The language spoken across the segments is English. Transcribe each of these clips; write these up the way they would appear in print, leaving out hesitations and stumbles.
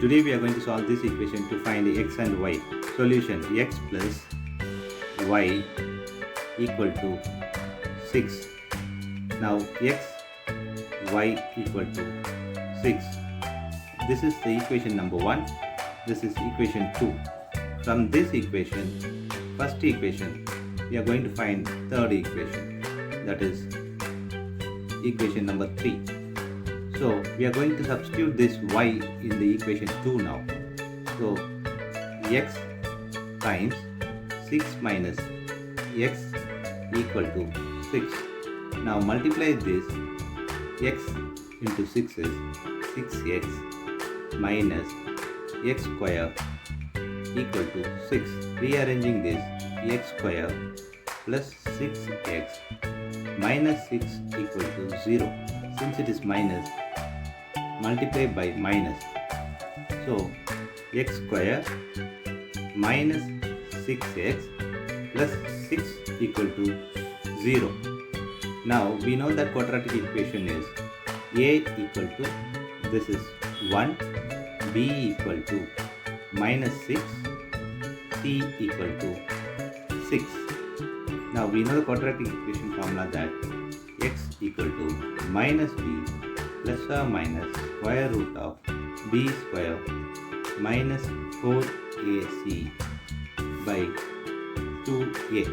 Today we are going to solve this equation to find x and y. Solution: x plus y equal to 6. Now x, y equal to 6. This is the equation number 1. This is equation 2. From this equation, first equation, we are going to find third equation, that is equation number 3. So we are going to substitute this y in the equation 2 now. So x times 6 minus x equal to 6. Now multiply this. X into 6 is 6x minus x square equal to 6. Rearranging this, x square plus 6x minus 6 equal to 0. Since it is minus, multiply by minus. So x square minus 6x plus 6 equal to 0. Now we know that quadratic equation is a equal to, this is 1, b equal to minus 6, c equal to 6. Now we know the quadratic equation formula that x equal to minus b plus or minus square root of b square minus 4ac by 2a.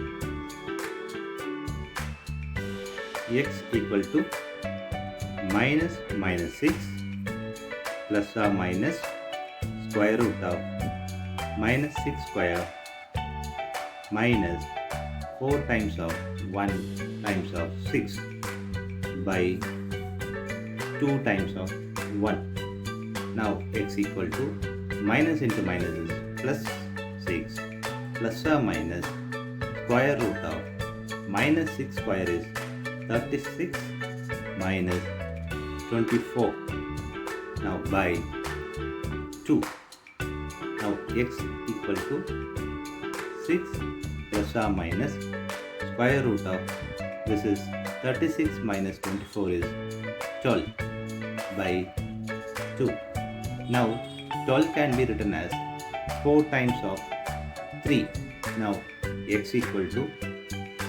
X equal to minus 6 plus or minus square root of minus 6 square minus 4 times of 1 times of 6 by 2 times of 1. Now x equal to minus into minus is plus 6 plus or minus square root of minus 6 square is 36 minus 24. Now by 2. Now x equal to 6 plus or minus square root of, this is 36 minus 24 is 12 by 2. Now 12 can be written as 4 times of 3. Now x equal to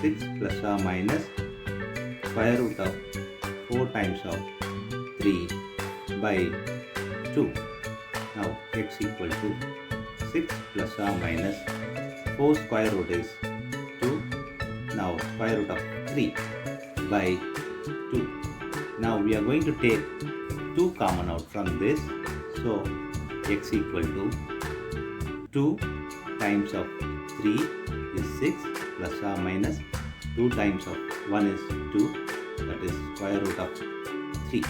6 plus or minus square root of 4 times of 3 by 2. Now x equal to 6 plus or minus 4 square root is 2. Now square root of 3 by 2. Now we are going to take 2 common out from this. So x equal to 2 times of 3 is 6 plus or minus 2 times of 1 is 2, that is square root of 3.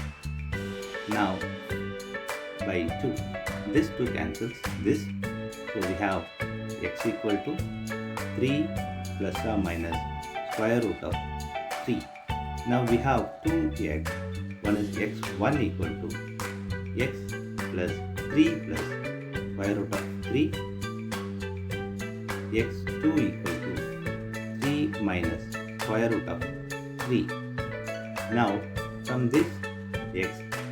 Now by 2, this 2 cancels this, so we have x equal to 3 plus or minus square root of 3. Now we have 2x, one is x1 equal to x plus 3 plus square root of 3, x2 equal to 3 minus square root of 3. Now from this x,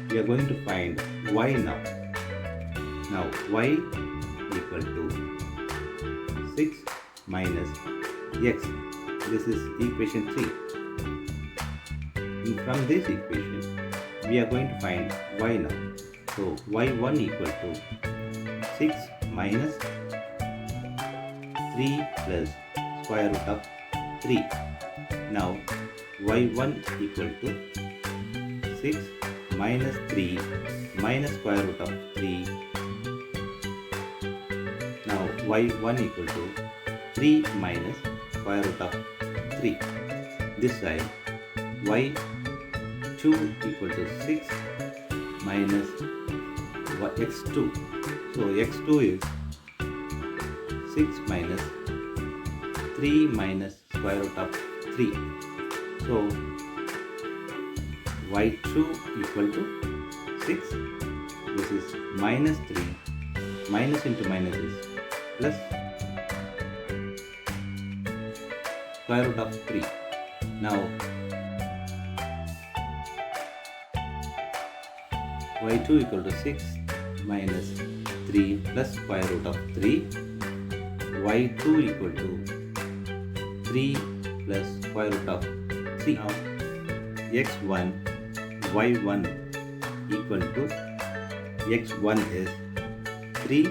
we are going to find y now. Now y equal to 6 minus x. This is equation 3. And from this equation, we are going to find y now. So y1 equal to 6 minus 3 plus square root of 3. Now y1 equal to 6 minus 3 minus square root of 3. Now y1 equal to 3 minus square root of 3. This side y2 equal to 6 minus x2. So x2 is 6 minus 3 minus square root of 3. So y2 equal to 6. This is minus 3. Minus into minus is plus square root of 3. Now y2 equal to 6. minus 3 plus square root of 3. y2 equal to 3 plus square root of 3. Now x1, y1 equal to x1 is 3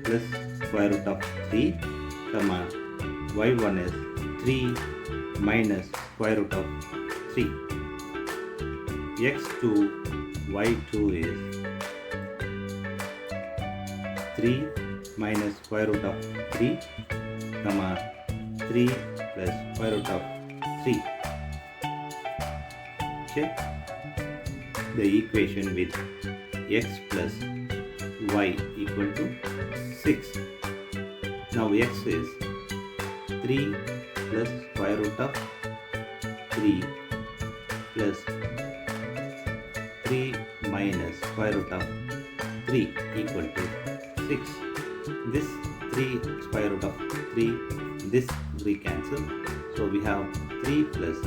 plus square root of 3, comma y1 is 3 minus square root of 3. x2, y2 is 3 minus square root of 3, comma 3 plus square root of 3. Check the equation with x plus y equal to 6. Now x is 3 plus square root of 3 plus 3 minus square root of 3 equal to 6. This 3 square root of 3, this 3 cancel. So we have 3 plus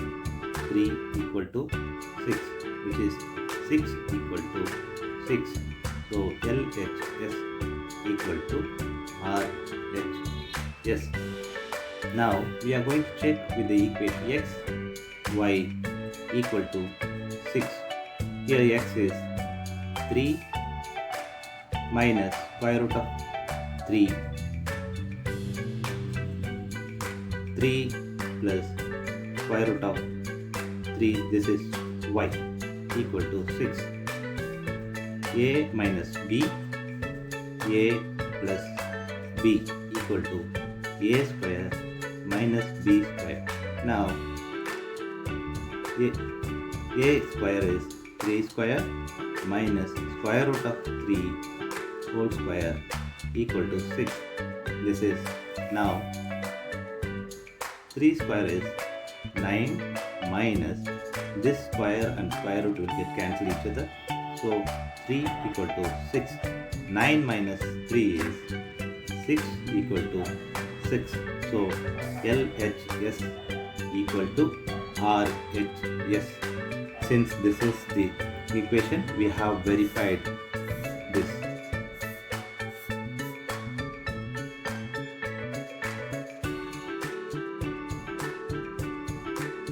3 equal to 6, which is 6 equal to 6. So LHS equal to RHS. Now we are going to check with the equation x, y equal to 6. Here x is 3 minus square root of 3. 3 plus square root of 3, this is y equal to 6. A minus b, a plus b equal to a square minus b square. Now a square is 3 square minus square root of 3 whole square equal to 6. This is now 3 square is 9 minus this square and square root will get cancel each other. So 3 equal to 6. 9 minus 3 is 6 equal to 6. So LHS equal to RHS. Since this is the equation, we have verified